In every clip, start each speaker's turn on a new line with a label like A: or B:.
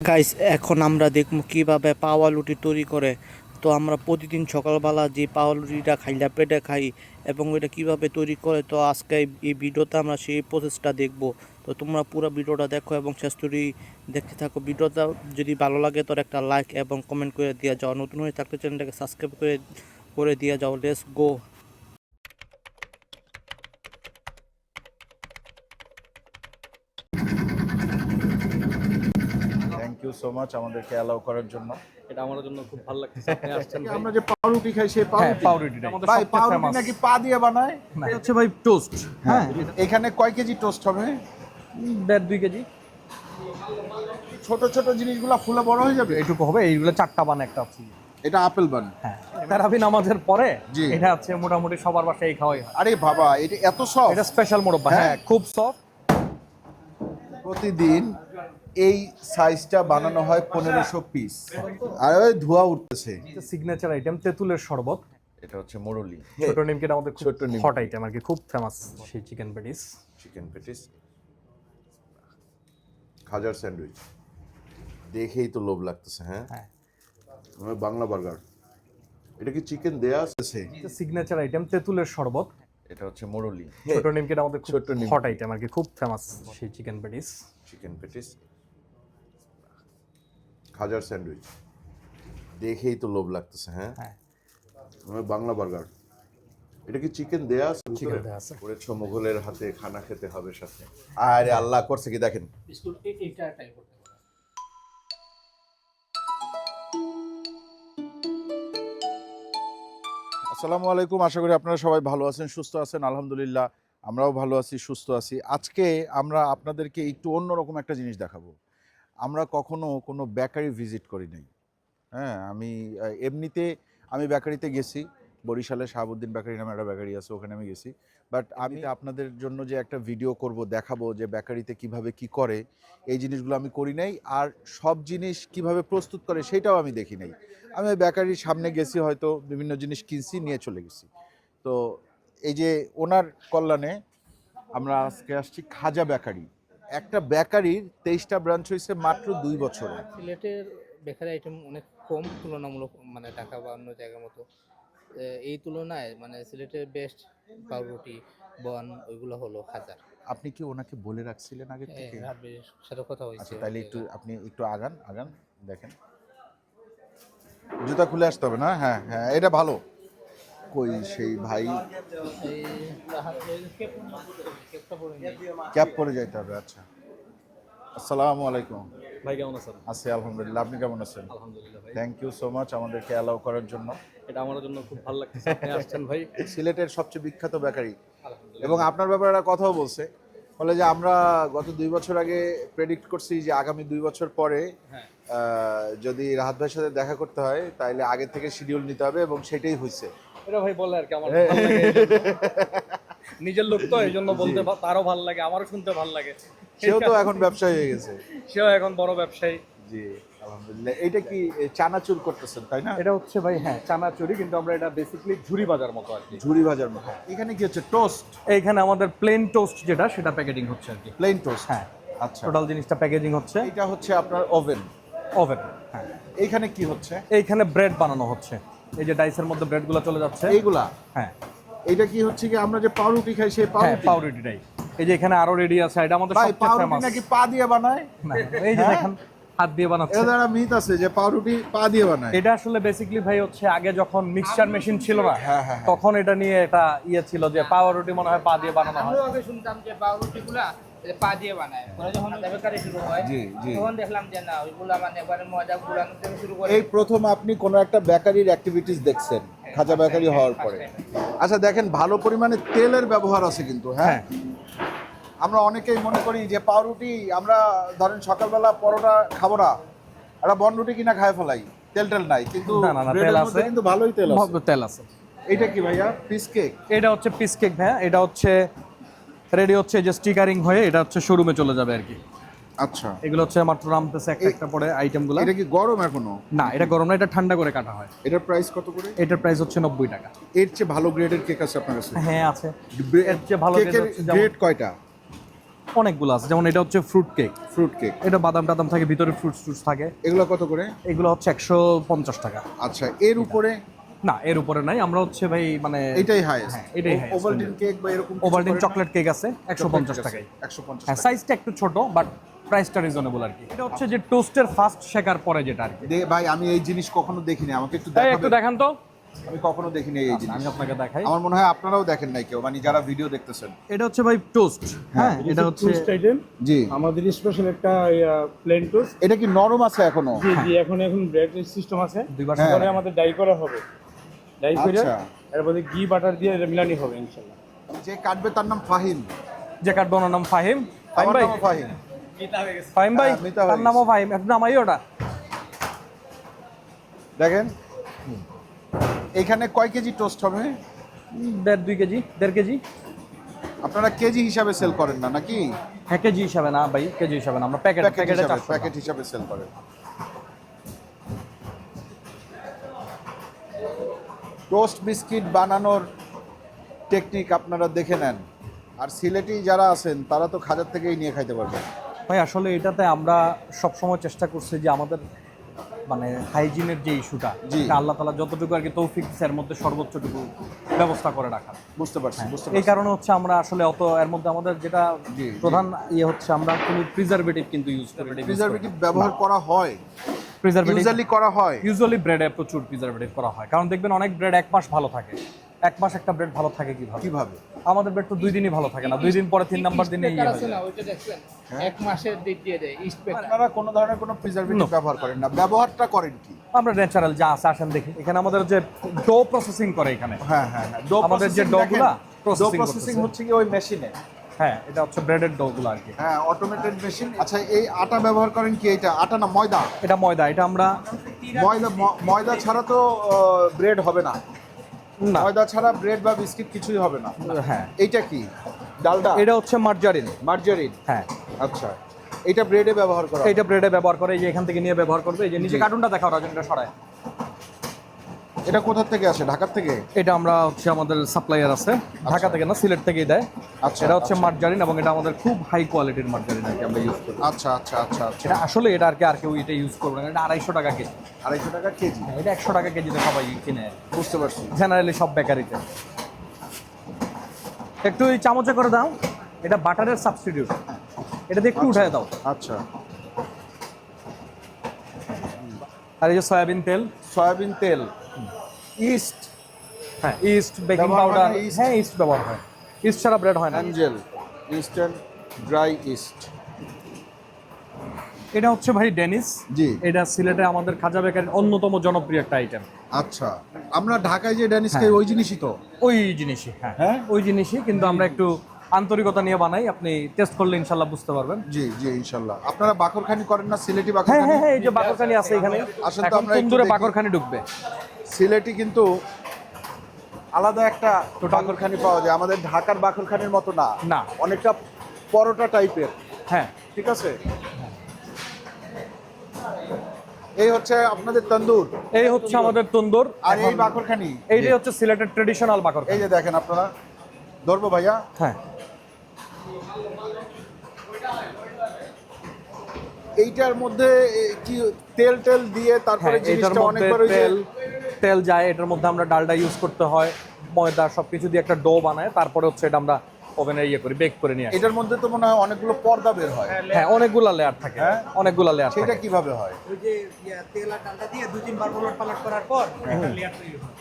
A: Guys, এখন আমরা দেখবো কিভাবে পাওয়া রুটি তৈরি করে। তো আমরা প্রতিদিন সকালবেলা যে পাওয়া রুটিটা খাইলা পেটে খাই এবং এটা কিভাবে তৈরি করে, তো আজকে এই ভিডিওতে আমরা সেই প্রসেসটা দেখব। তো তোমরা পুরো ভিডিওটা দেখো এবং শেষ করে দেখতে থাকো। ভিডিওটা যদি ভালো লাগে তো একটা লাইক এবং কমেন্ট করে দিয়ে যাও। নতুন হয়ে থাকলে চ্যানেলটাকে সাবস্ক্রাইব করে দিয়ে যাও। Let's go.
B: Thank you so much আমাদেরকে অ্যালাউ করার জন্য।
C: এটা আমার জন্য খুব ভালো লাগতেছে আপনি আসছেন ভাই।
B: আমরা যে পাউরুটি খাই সেই
C: হ্যাঁ,
B: পাউরুটি
C: পাউরুটিটা আমাদের
B: ভাই
C: সবচেয়ে
B: পাউরুটি
C: ফেমাস।
B: নাকি পা দিয়ে বানায়?
C: এটা হচ্ছে ভাই টোস্ট। হ্যাঁ,
B: এখানে কয় কেজি টোস্ট হবে?
C: 1.5-2 কেজি
B: ছোট ছোট জিনিসগুলো ফুলে বড় হয়ে যাবে।
C: এইটুকু হবে। এইগুলো 4টা বান একটা আছে।
B: এটা আপেল বান।
C: হ্যাঁ, তারাবি নামাজের পরে
B: জি।
C: এটা আছে মোটামুটি সবার বাসায় খাওয়াই হয়।
B: আরে বাবা, এটা এত সফট।
C: এটা স্পেশাল মোরব্বা। হ্যাঁ, খুব সফট।
B: প্রতিদিন এই সাইজটা বানানো হয় 1500 পিস। আর ওই ধোঁয়া উঠতেছে।
C: সিগনেচার আইটেম তেঁতুলের শরবত।
B: এটা হচ্ছে মুরলি,
C: ছোট নিমকিটা আমাদের খুব
B: ছোট নিমকি।
C: হট আইটেম আর কি, খুব ফেমাস। সেই চিকেন প্যাটিস,
B: চিকেন প্যাটিস, খাজার স্যান্ডউইচ দেখেই তো লোভ লাগতেছে। হ্যাঁ,
C: হ্যাঁ।
B: বাংলা বার্গার। এটা কি চিকেন দেয়া আছে?
C: সিগনেচার আইটেম তেঁতুলের শরবত।
B: এটা হচ্ছে মুরলি,
C: ছোট নিমকিটা আমাদের খুব
B: ছোট নিমকি।
C: হট আইটেম আর কি, খুব ফেমাস। সেই চিকেন প্যাটিস,
B: চিকেন প্যাটিস, খাজার স্যান্ডউইচ দেখেই তো লোভ লাগতেছে। হ্যাঁ,
C: হ্যাঁ।
B: বাংলা বার্গার। এটা কি চিকেন দেয়া আছে?
C: চিকেন দেয়া আছে।
B: করেছো মোগলের হাতে খানা খেতে হবে সাথে। আরে আল্লাহ করছে কি দেখেন। আসসালামু আলাইকুম, আশা করি আপনারা সবাই ভালো আছেন, সুস্থ আছেন। আলহামদুলিল্লাহ আমরাও ভালো আছি, সুস্থ আছি। আজকে আমরা আপনাদেরকে একটু অন্যরকম একটা জিনিস দেখাবো। আমরা কখনো কোনো বেকারি ভিজিট করি নাই। হ্যাঁ, আমি এমনিতে আমি বেকারিতে গেছি, বরিশালে শাহাবুদ্দিন বেকারি নামে একটা বেকারি আছে, ওখানে আমি গেছি। বাট আমি আপনাদের জন্য যে একটা ভিডিও করব, দেখাবো যে বেকারিতে কিভাবে কি করে, এই জিনিসগুলো আমি করি নাই। আর সব জিনিস কিভাবে প্রস্তুত করে সেটাও আমি দেখি নাই। আমি ওই বেকারির সামনে গেছি, হয়তো বিভিন্ন জিনিস কিনছি, নিয়ে চলে গেছি। তো এই যে ওনার কল্যাণে আমরা আজকে আসছি খাজা বেকারি। একটা বেকারির 23টা ব্রাঞ্চ হয়েছে মাত্র 2 বছরে।
D: সিলেটের বেকারি আইটেম অনেক কম তুলনামূলক, মানে ঢাকা বা অন্য জায়গার মতো। এই তুলনায় মানে সিলেটের বেস্ট পাউরুটি বন ওইগুলো হলো হাজার।
B: আপনি কি ওনাকে বলে রাখছিলেন আগে থেকে?
D: রাব্বির সাথে কথা হয়েছে।
B: আচ্ছা, তাহলে একটু আপনি একটু আগান আগান, দেখেন জুতা খুলে আসতে হবে না। হ্যাঁ হ্যাঁ, এটা ভালো। কই সেই ভাই, ক্যাপ পরে যাইতে হবে। আচ্ছা, আসসালামু আলাইকুম
C: ভাই কেমন আছেন?
B: আছি আলহামদুলিল্লাহ, আপনি কেমন আছেন?
C: আলহামদুলিল্লাহ ভাই।
B: থ্যাংক ইউ সো মাচ আমাদেরকে অ্যালাউ করার জন্য।
C: এটা আমার জন্য খুব ভালো লাগতেছে আপনি আসছেন ভাই।
B: সিলেটের সবচেয়ে বিখ্যাত বেকারি।
C: আলহামদুলিল্লাহ।
B: এবং আপনার ব্যাপারে একটা কথাও বলছে, বলে যে আমরা গত 2 বছর আগে প্রেডিক্ট করছি যে আগামী 2 বছর পরে
C: হ্যাঁ।
B: যদি রাহাত ভাইয়ের সাথে দেখা করতে হয় তাহলে আগে থেকে শিডিউল নিতে হবে, এবং সেটাই হয়েছে।
C: এটা ভাই বলে আর কি আমার ভালো লাগে এই জন্য। নিজের লোক তো এই জন্য বলতে তারও ভালো লাগে, আমারও শুনতে ভালো লাগে।
B: সেও তো এখন ব্যবসায়ী হয়ে গেছে।
C: সেও এখন বড় ব্যবসায়ী।
B: জি আলহামদুলিল্লাহ। এটা কি চানাচুর করতেছেন তাই না?
C: এটা হচ্ছে ভাই, হ্যাঁ, চানাচুরি, কিন্তু আমরা এটা বেসিক্যালি ঝুরি বাজার মতো আর কি।
B: ঝুরি ভাজার মতো। এখানে কি হচ্ছে? টোস্ট।
C: এইখানে আমাদের প্লেন টোস্ট যেটা, সেটা প্যাকেজিং হচ্ছে আর কি।
B: Plain toast.
C: হ্যাঁ,
B: আচ্ছা,
C: টোটাল জিনিসটা প্যাকেজিং হচ্ছে।
B: এটা হচ্ছে আপনার ওভেন।
C: ওভেন। হ্যাঁ,
B: এইখানে কি হচ্ছে?
C: এইখানে ব্রেড বানানো হচ্ছে। এই যে ডাইসের মধ্যে ব্রেডগুলো চলে যাচ্ছে
B: এইগুলা।
C: হ্যাঁ।
B: এটা কি হচ্ছে কি আমরা যে পাউরুটি খাই সেই
C: হ্যাঁ,
B: পাউরুটি?
C: পাউরুটিটাই। এই যে এখানে আরো রেডি আছে, এটা আমাদের
B: ভাই
C: সবচেয়ে
B: পাউরুটি
C: ফেমাস।
B: নাকি পা দিয়ে বানায়?
C: না, এই যে
B: হ্যাঁ?
C: দেখেন হাত দিয়ে বানাচ্ছে।
B: এর দ্বারা মিথ আছে যে পাউরুটি পা দিয়ে বানায়।
C: এটা আসলে বেসিক্যালি ভাই হচ্ছে আগে যখন মিক্সচার মেশিন ছিল না,
B: হ্যাঁ, হ্যাঁ,
C: তখন এটা নিয়ে এটা ইয়ে ছিল যে পাউরুটি মনে হয় পা দিয়ে বানানো হয়।
D: আমরাও আগে শুনতাম যে পাউরুটিগুলা পা দিয়ে বানায়, পরে যখন বেকারি শুরু হয়
B: জি, জি।
D: তখন দেখলাম যে না, ওইগুলা মানে একবারে মজা গুলানো থেকে শুরু করে।
B: এই প্রথম আপনি কোনো একটা বেকারির অ্যাক্টিভিটিস দেখছেন খাজা বেকারি হওয়ার পরে। আচ্ছা দেখেন, ভালো পরিমাণে তেলের ব্যবহার আছে কিন্তু। হ্যাঁ, আমরা অনেকেই মনে করি যে পাউরুটি, আমরা ধরেন সকালবেলা পরোটা খাবো না, একটা বনরুটি কিনা খায় ফেলাই, তেল টেল নাই, কিন্তু
C: না, না, না,
B: bread এর
C: তেল
B: মধ্যে
C: আছে।
B: কিন্তু ভালোই তেল আছে।
C: তেল আছে।
B: এটা কি ভাইয়া? Piece cake?
C: এটা হচ্ছে পিস কেক ভাইয়া। এটা হচ্ছে রেডি হচ্ছে, যে স্টিকারিং হয়ে এটা হচ্ছে শোরুমে চলে যাবে আর কি।
B: আচ্ছা,
C: এগুলো হচ্ছে মাত্র নামতেছে একটা একটা পরে আইটেমগুলো।
B: এটা কি গরম এখনো?
C: না, এটা গরম না, এটা ঠান্ডা করে কাটা হয়।
B: এটার প্রাইস কত করে?
C: এটার প্রাইস হচ্ছে 90 টাকা।
B: এর চেয়ে ভালো গ্রেডের কেক আছে আপনার কাছে?
C: হ্যাঁ আছে। এর চেয়ে ভালো
B: কেকের
C: grade হচ্ছে যেমন-
B: গ্রেড কয়টা?
C: অনেকগুলো আছে, যেমন এটা হচ্ছে ফ্রুট কেক,
B: ফ্রুট কেক,
C: এটা বাদাম টাদাম থাকে, ভিতরে ফ্রুটস টুটস থাকে।
B: এগুলো কত করে?
C: এগুলো হচ্ছে 150 টাকা।
B: আচ্ছা, এর উপরে?
C: না, এর উপরে নাই, আমরা হচ্ছে ভাই মানে
B: এটাই হাইয়েস্ট।
C: হ্যাঁ, এটাই highest।
B: ওভালটিন কেক বা এরকম
C: ওভালটিন চকলেট কেক আছে 150 টাকায়।
B: 150
C: হ্যাঁ,
B: টাকা।
C: সাইজটা একটু ছোট, বাট প্রাইসটা রিজনেবল আর কি। এটা হচ্ছে যে টোস্টের ফার্স্ট শেকার পরে যেটা আর কি।
B: ভাই আমি এই জিনিস কখনো দেখিনি, আমাকে একটু
C: এই একটু
B: দেখাবেন?
C: দেখান তো।
B: আমি কখনো দেখিনি এই জিনিস।
C: আমি আপনাকে দেখাই।
B: আমার মনে হয় আপনারাও দেখেন নাই কেউ, মানে যারা ভিডিও দেখতেছেন।
C: এটা হচ্ছে ভাই টোস্ট। হ্যাঁ, এটা হচ্ছে
E: টোস্ট আইটেম
B: জি।
E: আমাদের স্পেশাল একটা প্লেন টোস্ট।
B: এটা কি নরম আছে এখনো?
E: জি জি, এখন ব্রেড সিস্টেম আছে।
C: দুইবার
B: হ্যাঁ।
E: পরে আমাদের ডাই করা হবে, ডাই করে
B: আচ্ছা।
E: এরপরে ঘি বাটার দিয়ে এটা মিলানি হবে ইনশাআল্লাহ।
B: যে কাটবে তার নাম ফাহিম।
C: যে কার্ড ওনার নাম ফাহিম। ফাহিম
B: আমার
C: ভাই,
B: নামও ফাহিম।
C: ফাহিম ভাই,
B: হ্যাঁ, মিতা হয়ে
C: তার নামও ফাহিম, একটু নামাই ওটা।
B: দেখেন এখানে কয় কেজি টোস্ট হবে?
C: 1.5-2 কেজি, 1.5 কেজি।
B: আপনারা কেজি হিসাবে সেল করেন না নাকি?
C: হ্যাঁ, কেজি হিসাবে না ভাই, কেজি হিসাবে না, আমরা প্যাকেটে 400
B: প্যাকেট হিসাবে সেল করেন। টোস্ট বিস্কিট বানানোর টেকনিক আপনারা দেখে নেন, আর সিলেটি যারা আছেন তারা তো খাজার থেকেই নিয়ে খাইতে পারবেন।
C: ভাই আসলে এটাতে আমরা সবসময় চেষ্টা করছি যে আমাদের মানে হাইজিনের যে ইস্যুটা,
B: জি।
C: আল্লাহ তাআলা যতটুকু আর কি তৌফিক দিছে এর মধ্যে সর্বোচ্চটুকু ব্যবস্থা করে রাখা।
B: বুঝতে পারছি, বুঝতে
C: এই
B: পারছি।
C: কারণে হচ্ছে আমরা আসলে অত এর মধ্যে আমাদের যেটা
B: জি, জি।
C: প্রধান ইয়ে হচ্ছে আমরা কোনো প্রিজারভেটিভ কিন্তু ইউজ করি।
B: প্রিজারভেটিভ ব্যবহার করা হয়,
C: প্রিজারভেটিভ
B: ইউজুয়ালি করা হয়।
C: ইউজুয়ালি ব্রেডে প্রচুর প্রিজারভেটিভ করা হয়, কারণ দেখবেন অনেক ব্রেড 1 মাস ভালো থাকে। 1 মাস একটা ব্রেড ভালো থাকে কিভাবে?
B: কিভাবে?
C: আমাদের ব্রেড তো 2 দিনই ভালো থাকে না, 2 দিন পরে 3 নাম্বার দিনে ইয়ে
D: আছে
C: হয়ে
D: না,
C: যায়।
D: ওইটা দেখছেন এক মাসের দিক দিয়ে দেয় ইস্ট পেকার।
B: আপনারা কোনো ধরনের কোনো প্রিজারভেটিভ ব্যবহার করেন না, ব্যবহারটা করেন কি?
C: আমরা ন্যাচারাল যা আছে আসেন দেখি, এখানে আমাদের যে ডো প্রসেসিং করে এখানে।
B: হ্যাঁ হ্যাঁ হ্যাঁ, ডো
C: আমাদের যে ডোগুলা
B: ডো
C: processing
B: প্রসেসিং
C: করতেছে।
B: হচ্ছে কি ওই মেশিনে?
C: হ্যাঁ, এটা হচ্ছে ব্রেডের ডোগুলো আর কি।
B: হ্যাঁ, অটোমেটেড মেশিন। আচ্ছা, এই আটা ব্যবহার করেন কি? এটা আটা না ময়দা?
C: এটা ময়দা, এটা আমরা
B: ময়দা ছাড়া তো ব্রেড হবে না।
C: না,
B: ময়দা ছাড়া ব্রেড বা বিস্কিট কিছুই হবে না।
C: হ্যাঁ,
B: এইটা কি? ডালডা?
C: এটা হচ্ছে মার্জারিন।
B: মার্জারিন?
C: হ্যাঁ,
B: আচ্ছা, এটা ব্রেডে ব্যবহার করা হয়।
C: এইটা ব্রেডে ব্যবহার করে, এই যে এখান থেকে নিয়ে ব্যবহার করবে, এই যে নিচে
B: জি।
C: কার্টুনটা দেখাও রাজনটা সরায়।
B: এটা কোথা থেকে আসে? ঢাকার থেকে?
C: এটা আমরা হচ্ছে আমাদের সাপ্লায়ার আছে, ঢাকা থেকে না, সিলেট থেকেই দেয়।
B: আচ্ছা,
C: এটা হচ্ছে মার্জারিন, এবং এটা আমাদের খুব হাই কোয়ালিটির মার্জারিন আর কি আমরা ইউজ করি।
B: আচ্ছা আচ্ছা আচ্ছা আচ্ছা।
C: এটা আসলে এটা আর কি আর কেউ এটা ইউজ করবে না, এটা 250 টাকা কেজি।
B: 250 টাকা কেজি?
C: এটা 100 টাকা কেজিতে সবাই কিনে,
B: বুঝতে পারছি।
C: জেনারেলি সব বেকারিতে। একটু এই চামচে করে দাও, এটা বাটারের সাবস্টিটিউট, এটা দিয়ে একটু উঠায় দাও।
B: আচ্ছা,
C: আর এই যে সয়াবিন তেল,
B: সয়াবিন তেল, ইস্ট,
C: হ্যাঁ, ইস্ট, বেকিং
B: ব্যবহার হয়
C: পাউডার,
B: না yeast?
C: হ্যাঁ, ইস্ট ব্যবহার হয়। ইস্ট ছাড়া ব্রেড হয় না।
B: Angel eastern dry east.
C: এটা হচ্ছে ভাই ডেনিস।
B: জি।
C: এটা সিলেটে আমাদের খাজা বেকারির অন্যতম জনপ্রিয় একটা আইটেম।
B: আচ্ছা, আমরা ঢাকায় যে ড্যানিশ খাই
C: হ্যাঁ।
B: ওই জিনিসই তো?
C: ওই জিনিসই, হ্যাঁ
B: হ্যাঁ?
C: ওই জিনিসই, কিন্তু আমরা একটু আন্তরিকতা নিয়ে বানাই, আপনি টেস্ট করলে ইনশাল্লাহ বুঝতে পারবেন।
B: জি জি, ইনশাল্লাহ। আপনারা বাকরখানি করেন না? সিলেটি
C: হ্যাঁ
B: বাকরখানি?
C: হ্যাঁ হ্যাঁ, এই যে বাকরখানি আছে এখানে,
B: আসেন তো
C: এখন
B: আমরা একটু
C: তন্দুরে
B: দেখি।
C: বাকরখানি ঢুকবে।
B: সিলেটি কিন্তু আলাদা একটা বাকরখানি পাওয়া যায়, আমাদের ঢাকার বাকরখানির মতো না।
C: না।
B: অনেকটা পরোটা টাইপের,
C: হ্যাঁ,
B: ঠিক আছে? এই হচ্ছে আপনাদের তন্দুর,
C: এই হচ্ছে আমাদের তন্দুর।
B: আর এই বাকরখানি,
C: এইটাই হচ্ছে সিলেটের ট্রেডিশনাল
B: এই
C: বাকরখানি।
B: যে দেখেন আপনারা। ধরবো ভাইয়া?
C: হ্যাঁ,
B: এইটার মধ্যে কি তেল টেল দিয়ে তারপরে
C: হ্যাঁ, এটার
B: জিনিসটা
C: মধ্যে
B: অনেকবার ওই যে
C: তেল যায়, এটার মধ্যে আমরা ডালডা ইউজ করতে হয়, ময়দা সবকিছু দিয়ে একটা ডো বানায়, তারপরে হচ্ছে এটা আমরা ওভেনে ইয়ে করি, বেক করে নিয়ে আসি।
B: এটার মধ্যে তো মনে হয় অনেকগুলো পর্দা বের হয়।
C: হ্যাঁ, অনেকগুলা লেয়ার থাকে,
B: হ্যাঁ?
C: অনেকগুলা লেয়ার
B: সেটা
C: থাকে।
B: কিভাবে হয়?
F: ওই যে তেল আর ডালটা দিয়ে 2-3 বার উলট পালট করার পর একটা লেয়ার তৈরি হয়।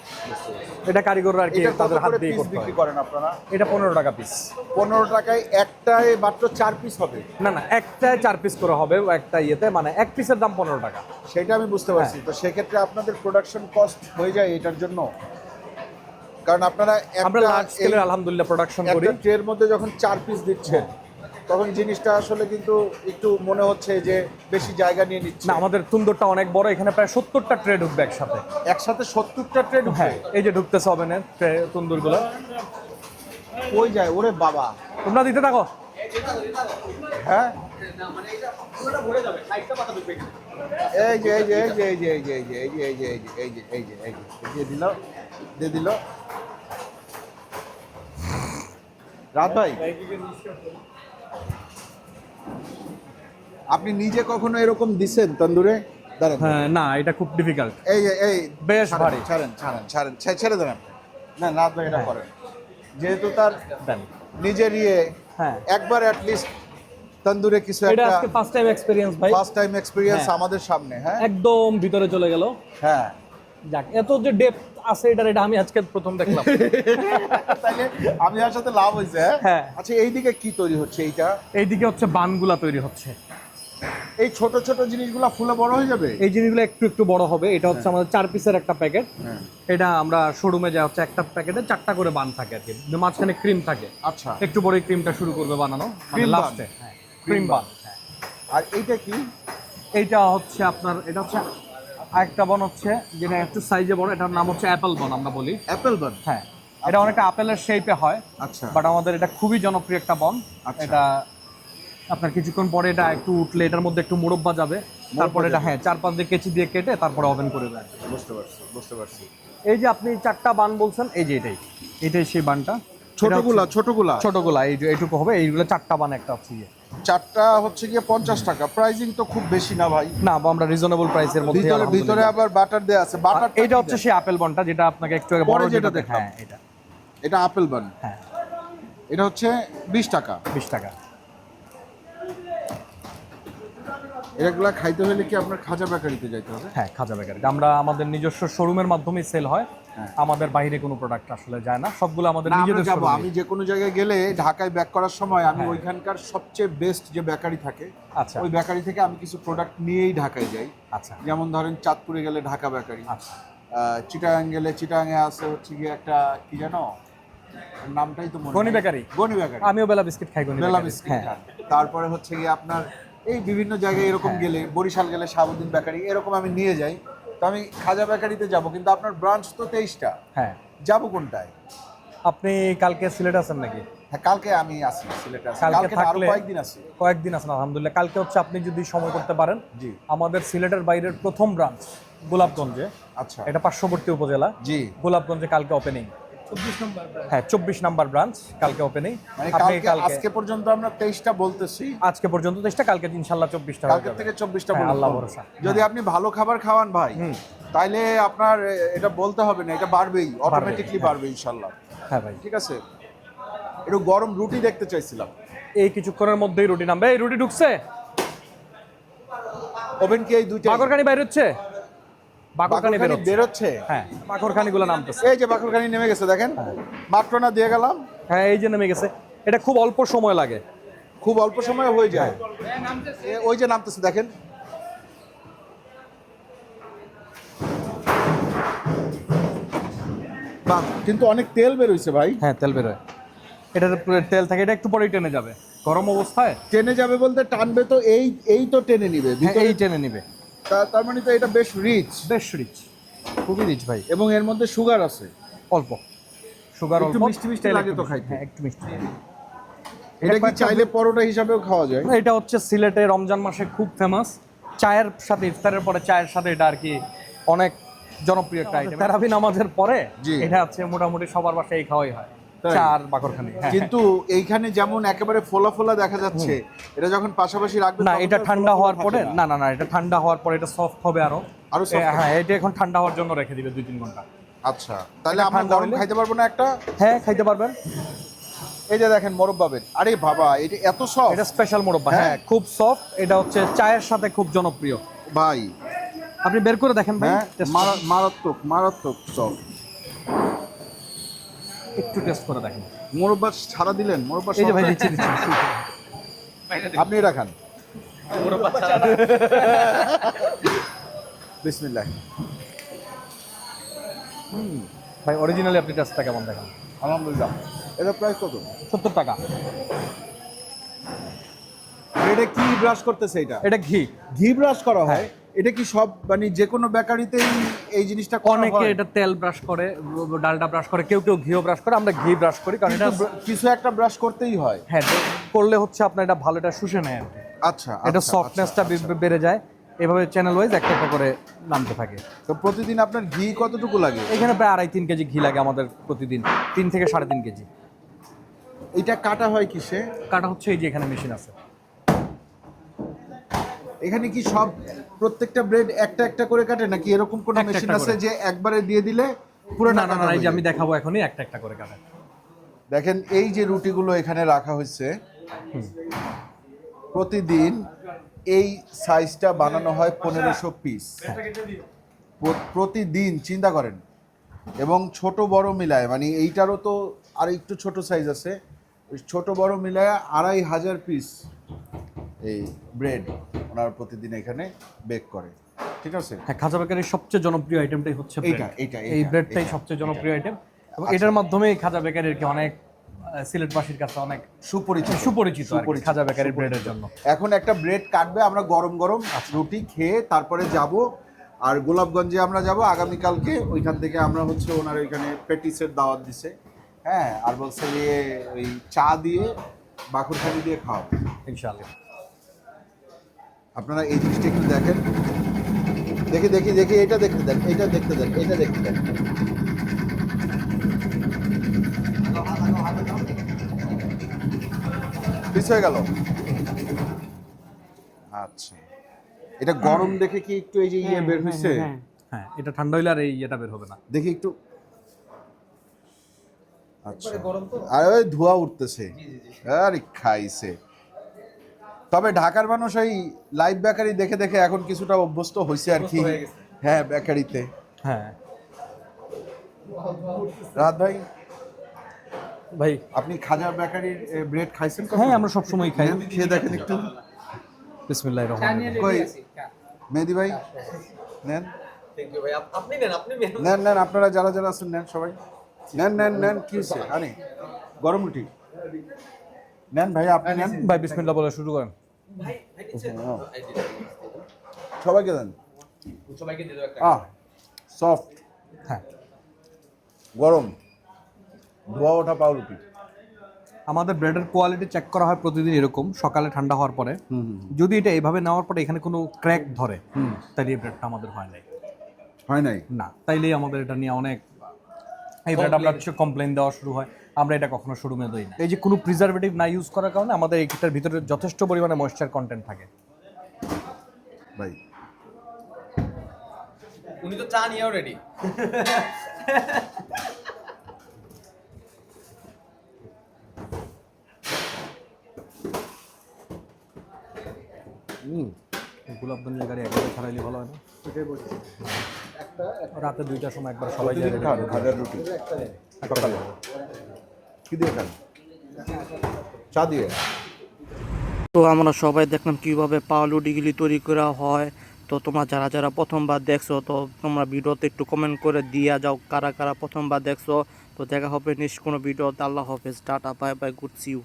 C: এটা কারিগররা আর কি
B: এটা কত
C: তাদের হাত
B: করে
C: দিয়ে
B: পিস
C: করতে
B: বিক্রি
C: হয়।
B: করেন আপনারা?
C: এটা 15 টাকা পিস।
B: 15 টাকায় একটায় মাত্র 4 পিস হবে?
C: না না, একটায় 4 পিস করে হবে একটা ইয়েতে, মানে এক পিসের দাম 15 টাকা।
B: সেটা আমি বুঝতে পারছি। তো সেক্ষেত্রে আপনাদের প্রোডাকশন কস্ট হয়ে যায় এটার জন্য, কারণ আপনারা
C: আমরা
B: একটা
C: লার্জ স্কেলের আলহামদুলিল্লাহ প্রোডাকশন করি।
B: একটা ট্রের মধ্যে যখন 4 পিস দিচ্ছেন তখন জিনিসটা আসলে কিন্তু একটু মনে হচ্ছে যে বেশি জায়গা নিয়ে নিচ্ছে।
C: না, আমাদের তুন্দরটা অনেক বড়, এখানে প্রায় 70টা ট্রে ঢুকবে একসাথে।
B: একসাথে 70টা ট্রে ঢুকে?
C: হ্যাঁ, এই যে ঢুকতেছে ওভেনের ট্রে তুন্দুরগুলো।
B: ওই যায়, ওরে বাবা।
C: তোমরা দিতে থাকো।
B: হ্যাঁ, এই যে এই যে এই যে এই যে এই যে এই যে এই যে এই যে এই যে এই যে এই যে দিয়ে দিল, দিয়ে দিল। রাত ভাই, আপনি নিজে কখনো এরকম দিছেন তন্দুরে? দাঁড়ান,
C: হ্যাঁ, না এটা খুব ডিফিকাল্ট।
B: এই
C: বেশ
B: ছাড়েন,
C: ভারী।
B: ছেড়ে দেন আপনি। না না, আপনি এটা
C: হ্যাঁ।
B: করেন যেহেতু তার
C: দেন।
B: নিজের ইয়ে,
C: হ্যাঁ,
B: একবার অ্যাট লিস্ট তন্দুরে কিছু
C: এটা
B: একটা
C: আজকে ফার্স্ট টাইম এক্সপেরিয়েন্স ভাই।
B: ফার্স্ট টাইম এক্সপেরিয়েন্স
C: হ্যাঁ।
B: আমাদের সামনে। হ্যাঁ
C: একদম ভিতরে চলে গেল।
B: হ্যাঁ।
C: যাক, এত যে ডেপথ আছে এটা আমি আজকে প্রথম দেখলাম।
B: তাইলে আমি আর সাথে লাভ হয়েছে।
C: হ্যাঁ।
B: আচ্ছা, এইদিকে কি তৈরি হচ্ছে এইটা?
C: এইদিকে হচ্ছে বানগুলা তৈরি হচ্ছে।
B: এই ছোট ছোট জিনিসগুলো ফুলে বড় হয়ে যাবে?
C: এই জিনিসগুলো একটু একটু বড় হবে। এটা হচ্ছে আমাদের 4 পিসের একটা প্যাকেট।
B: হ্যাঁ।
C: এটা আমরা শোরুমে যা হচ্ছে একটা প্যাকেটে 4টা করে বান থাকে আর কি, মাঝখানে ক্রিম থাকে।
B: আচ্ছা,
C: একটু বড় ক্রিমটা শুরু করবে বানানো
B: Cream bun?
C: লাস্টে। হ্যাঁ, ক্রিম বান।
B: আর এইটা কি?
C: এইটা হচ্ছে আপনার, এটা হচ্ছে আরেকটা বন হচ্ছে যেটা একটু সাইজে বড়, এটার নাম হচ্ছে অ্যাপেল বন আমরা বলি।
B: অ্যাপেল বান?
C: হ্যাঁ, এটা অনেকটা আপেলের শেপে হয়,
B: আচ্ছা
C: বাট আমাদের এটা খুবই জনপ্রিয় একটা বন।
B: আচ্ছা।
C: এটা আপনার কিছুক্ষণ পরে এটা একটু উঠলে এটার মধ্যে একটু মোরব্বা যাবে, তারপরে এটা
B: যাবে।
C: হ্যাঁ 4-5 দিয়ে কেচি দিয়ে কেটে তারপরে ওভেন করে দেয়।
B: বুঝতে পারছি।
C: এই যে আপনি 4টা বান বলছেন, এই যে এটাই সেই বানটা।
B: ছোটগুলা
C: ছোটগুলা এই যে এইটুকু হবে, এইগুলো 4টা বান একটা হচ্ছে গিয়ে।
B: চারটা হচ্ছে গিয়ে 50 টাকা। প্রাইজিং তো খুব বেশি না ভাই?
C: না, আমরা রিজনেবল প্রাইসের মধ্যে।
B: ভিতরে আবার বাটার দেয়া আছে। বাটার
C: এটা হচ্ছে সেই আপেল বনটা যেটা আপনাকে একটু আগে
B: পরে
C: বড়
B: যেটা
C: যেটা
B: দেখলাম।
C: হ্যাঁ,
B: এটা আপেল বান।
C: হ্যাঁ,
B: এটা হচ্ছে 20 টাকা।
C: 20 টাকা।
B: এগুলা খাইতে হলে কি আপনার খাজা বেকারিতে যাইতে হবে?
C: হ্যাঁ, খাজা বেকারি আমরা আমাদের নিজস্ব শোরুমের মাধ্যমে সেল হয়।
B: হ্যাঁ।
C: আমাদের বাইরে কোনো প্রোডাক্ট আসলে যায় না, সবগুলো আমাদের
B: না, আমরা
C: নিজেদের
B: যাবো।
C: showroom-এ।
B: আমি যে কোনো জায়গায় গেলে ঢাকায় ব্যাক করার সময় আমি
C: হ্যাঁ।
B: ওইখানকার সবচেয়ে বেস্ট যে বেকারি থাকে
C: আচ্ছা
B: ওই বেকারি থেকে আমি কিছু প্রোডাক্ট নিয়েই ঢাকায় যাই।
C: আচ্ছা
B: যেমন ধরেন চাঁদপুরে গেলে ঢাকা বেকারি,
C: আচ্ছা।
B: চিটাগাং গেলে চিটাগাংয়ে আছে হচ্ছে গিয়ে একটা কি জানো নামটাই তো মনে
C: গনি
B: নেই।
C: বেকারি।
B: গনি বেকারি,
C: আমিও বেলা বিস্কিট খাই গনি
B: বেলা
C: বেকারি।
B: বিস্কিট
C: হ্যাঁ,
B: খান। তারপরে হচ্ছে গিয়ে আপনার এই বিভিন্ন জায়গায় এরকম
C: হ্যাঁ।
B: গেলে বরিশাল গেলে শাহাবুদ্দিন বেকারি এরকম আমি নিয়ে যাই। তো আমি খাজা বেকারিতে যাব, কিন্তু আপনার ব্রাঞ্চ তো 23টা।
C: হ্যাঁ।
B: যাব কোনটায়?
C: আপনি কালকে সিলেট আছেন নাকি?
B: হ্যাঁ, কালকে আমি আসি সিলেটে। আছি
C: কালকে
B: কালকে না, আরো
C: থাকলে
B: কয়েকদিন আছি।
C: কয়েকদিন আছেন আলহামদুলিল্লাহ। কালকে হচ্ছে আপনি যদি সময় করতে পারেন,
B: জি
C: আমাদের সিলেটের বাইরের প্রথম ব্রাঞ্চ গোলাপগঞ্জে,
B: আচ্ছা
C: এটা পার্শ্ববর্তী উপজেলা
B: জি।
C: গোলাপগঞ্জে কালকে ওপেনিং।
F: 24 নম্বর branch।
C: হ্যাঁ, 24 নাম্বার ব্রাঞ্চ কালকে ওপেনিং।
B: মানে
C: আপনি
B: কালকে আজকে পর্যন্ত আমরা 23টা বলতেছি,
C: আজকে পর্যন্ত 23টা, কালকে ইনশাআল্লাহ 24টা হয়ে
B: কালকে
C: যাবে।
B: থেকে 24টা
C: হ্যাঁ,
B: বলবো।
C: আল্লাহ ভরসা।
B: যদি আপনি ভালো খাবার খাওয়ান ভাই, তাইলে আপনার এটা বলতে হবে না, এটা বাড়বেই, অটোমেটিকলি বাড়বে ইনশাআল্লাহ।
C: হ্যাঁ ভাই,
B: ঠিক আছে। একটু গরম রুটি দেখতে চাইছিলাম।
C: এই কিছুক্ষণের মধ্যেই রুটি নামবে। এই রুটি ঢুকছে,
B: ওভেন কি এই দুইটা?
C: বাকরখানি বাইর হচ্ছে, বাকরখানি বের হচ্ছে।
B: বেরোচ্ছে।
C: হ্যাঁ, বাকরখানি গুলো নামতেছে।
B: এই যে বাকরখানি নেমে গেছে দেখেন, মাত্র না দিয়ে গেলাম।
C: হ্যাঁ, এই যে নেমে গেছে। এটা খুব অল্প সময় লাগে,
B: খুব অল্প সময়ে হয়ে যায়। ওই যে নামতেছে দেখেন। বাহ, কিন্তু অনেক তেল বের হইছে ভাই।
C: হ্যাঁ তেল বেরোয়, এটার তেল থাকে, এটা একটু পরেই টেনে যাবে গরম অবস্থায়।
B: টেনে যাবে বলতে টানবে তো এই তো টেনে নিবে
C: হ্যাঁ,
B: ভিতরে।
C: এই টেনে নিবে।
B: তার মানে তো এটা বেশ রিচ,
C: বেশ রিচ, খুবই রিচ ভাই।
B: এবং এর মধ্যে সুগার আছে
C: অল্প সুগার,
B: একটু
C: অল্প
B: মিষ্টি মিষ্টি
C: তেল
B: লাগে
C: একটু
B: তো
C: বেশি।
B: খাইতে।
C: হ্যাঁ, একটু মিষ্টি।
B: এটা কি চাইলে পরোটা হিসাবেও খাওয়া যায়?
C: এটা হচ্ছে সিলেটে রমজান মাসে খুব ফেমাস, চায়ের সাথে, ইফতারের পরে চায়ের সাথে এটা আর কি অনেক জনপ্রিয় একটা আইটেম। তারাবি নামাজের পরে
B: জি।
C: এটা হচ্ছে মোটামুটি সবার বাসায় খাওয়াই হয়,
B: তাই?
C: চা আর বাকরখানি। হ্যাঁ,
B: কিন্তু এইখানে যেমন একেবারে ফোলা ফোলা দেখা যাচ্ছে, এটা যখন পাশাপাশি রাখবে
C: না
B: তখন
C: এটা
B: তো
C: ঠান্ডা
B: ফোলা
C: হওয়ার
B: ফোলা
C: পরে,
B: থাকে
C: না না না এটা ঠান্ডা হওয়ার পরে এটা সফট হবে আরো।
B: আরো soft হবে।
C: হ্যাঁ, এটা এখন ঠান্ডা হওয়ার জন্য রেখে দিবে 2-3 ঘন্টা।
B: আচ্ছা, তাহলে
C: এটা
B: আমরা
C: ঠান্ডা
B: গরম
C: হলে-
B: খাইতে পারবো না একটা?
C: হ্যাঁ, খাইতে পারবেন।
B: এই যে দেখেন মোরব্বা বেড, আরে বাবা এটা এত সফট
C: এটা স্পেশাল মোরব্বা।
B: হ্যাঁ।
C: হ্যাঁ, খুব সফট। এটা হচ্ছে চায়ের সাথে খুব জনপ্রিয়।
B: ভাই।
C: আপনি বের করে দেখেন ভাই,
B: হ্যাঁ,
C: taste করে।
B: মারাত্মক সফট।
C: একটু টেস্ট করে দেখেন।
B: মোরব্বা ছাড়া দিলেন, মোরব্বা
C: এই যে ভাই
B: সহ-
C: দিচ্ছি দিচ্ছি।
B: আপনি এটা খান। বিসমিল্লাহ।
C: ভাই অরিজিনালি আপনি টেস্টটা কেমন দেখেন?
B: আলহামদুলিল্লাহ। এটা প্রাইস কত?
C: 70 টাকা।
B: আর এটা কি ব্রাশ করতেছে? এটা
C: এটা
B: ঘি ব্রাশ করা হয়।
C: হ্যাঁ।
B: এটা কি সব মানে যে কোনো বেকারিতেই এই জিনিসটা করা
C: অনেকে
B: হয়?
C: এটা তেল ব্রাশ করে, ডালডা ব্রাশ করে, কেউ কেউ ঘিও ব্রাশ করে, আমরা ঘি ব্রাশ করি কারণ এটা
B: কিন্তু কিছু একটা ব্রাশ করতেই হয়।
C: হ্যাঁ করলে হচ্ছে আপনার এটা ভালো, এটা শুষে নেয় আর কি।
B: আচ্ছা,
C: এটা
B: আচ্ছা,
C: সফটনেসটা
B: আচ্ছা।
C: বেড়ে যায়। এভাবে চ্যানেল ওয়াইজ একটা একটা করে নামতে থাকে।
B: তো প্রতিদিন আপনার ঘি কতটুকু লাগে?
C: এখানে প্রায় 2.5-3 কেজি ঘি লাগে আমাদের প্রতিদিন, 3 থেকে 3.5 কেজি।
B: এটা কাটা হয় কিসে?
C: কাটা হচ্ছে এই যে এখানে মেশিন আছে।
B: এখানে কি সব প্রত্যেকটা ব্রেড একটা একটা করে কাটে নাকি এরকম কোনো
C: একটা
B: মেশিন
C: একটা
B: আছে
C: করে।
B: যে একবারে দিয়ে দিলে পুরো
C: না না না, এই যে আমি দেখাবো এখনই একটা একটা করে কাটা।
B: দেখেন এই যে রুটিগুলো এখানে রাখা হয়েছে, প্রতিদিন এই সাইজটা বানানো হয় 1500 পিস প্রতিদিন, চিন্তা করেন। এবং ছোট বড় মিলায়, মানে এইটারও তো আর একটু ছোট সাইজ আছে, ওই ছোট বড় মিলায় 2500 পিস এই ব্রেড ওনারা প্রতিদিন এখানে বেক করে। ঠিক আছে,
C: হ্যাঁ, খাজা বেকারির সবচেয়ে জনপ্রিয় আইটেমটাই হচ্ছে bread।
B: এইটা
C: এই ব্রেডটাই সবচেয়ে জনপ্রিয় আইটেম এবং এটার মাধ্যমে খাজা বেকারির কি অনেক সিলেটবাসীর কাছে অনেক সুপরিচিত আর কি খাজা বেকারির ব্রেডের জন্য।
B: এখন একটা ব্রেড কাটবে, আমরা গরম গরম রুটি খেয়ে তারপরে যাব, আর গোলাপগঞ্জে আমরা যাব আগামীকালকে। ওইখান থেকে আমরা হচ্ছে ওনার ওইখানে পেটিসের দাওয়াত দিছে, হ্যাঁ, আর বলছে যে ওই চা দিয়ে বাকুরখানি দিয়ে খাওয়াবো
C: ইনশাআল্লাহ।
B: আপনারা এই জিনিসটা একটু দেখেন, দেখি এটা দেখতে দেন, এটা দেখতে দেন, এটা দেখতে দেন। পিস হয়ে গেল। আচ্ছা, এটা গরম দেখে কি একটু এই যে ইয়ে বের হয়েছে?
C: হ্যাঁ, এটা ঠান্ডা হইলে আর এই এটা বের হবে না।
B: দেখি একটু। আচ্ছা, আর ওই ধোঁয়া উঠতেছে, আরে খাইছে। তবে ঢাকার মানুষ ওই লাইভ বেকারি দেখে দেখে এখন কিছুটা অভ্যস্ত হয়েছে আর কি। হ্যাঁ, বেকারিতে।
C: হ্যাঁ
B: রাত ভাই,
C: ভাই,
B: আপনি খাজা বেকারির ব্রেড খাইছেন কখনো?
C: হ্যাঁ আমরা সবসময় খাই।
B: নেন, খেয়ে দেখেন একটু।
C: বিসমিল্লাহির রহমানির রহিম।
B: কই মেহেদি ভাই, নেন নেন নেন, আপনারা যারা যারা আছেন নেন, সবাই নেন নেন নেন। কি হচ্ছে? আরে গরম রুটি নেন ভাই, আপনি নেন।
C: ভাই বিসমিল্লাহ বলে শুরু করেন।
B: সবাইকে দেন। সফট,
C: হ্যাঁ,
B: গরম, ধোয়া ওঠা পাউরুটি।
C: আমাদের ব্রেডের কোয়ালিটি চেক করা হয় প্রতিদিন এরকম সকালে ঠান্ডা হওয়ার পরে। যদি এটা এইভাবে নেওয়ার পরে এখানে কোনো ক্র্যাক ধরে তাহলে এই ব্রেডটা আমাদের হয় নাই।
B: হয় নাই?
C: না, তাইলেই আমাদের এটা নিয়ে অনেক এই ব্রেড আমরা কমপ্লেন দেওয়া শুরু হয়। আমরা এটা কখনো শোরুমে দিই না। এই যে কোনো প্রিজারভেটিভ না ইউজ করার কারণে আমাদের এইটার ভিতরে যথেষ্ট পরিমাণে ময়েশ্চার কন্টেন্ট থাকে।
B: ভাই
F: উনি তো চা নিয়েও রেডি।
C: গোলাপগঞ্জের গাড়ি একবারে ছাড়াইলে ভালো হয় না? রাতে 2টার সময় একবার সবাই
B: প্রতিদিন খান খাজার রুটি? সকালে কি দিয়ে খান? চা দিয়ে?
A: তো আমরা সবাই দেখলাম কিভাবে পাউরুটিগুলি তৈরি করা হয়। তো তোমরা যারা যারা প্রথমবার দেখছো, তো তোমরা ভিডিওতে একটু কমেন্ট করে দিয়া যাও কারা কারা প্রথমবার দেখছো। তো দেখা হবে নেক্সট কোনো ভিডিওতে। আল্লাহ হাফেজ, টাটা, bye bye, good see you.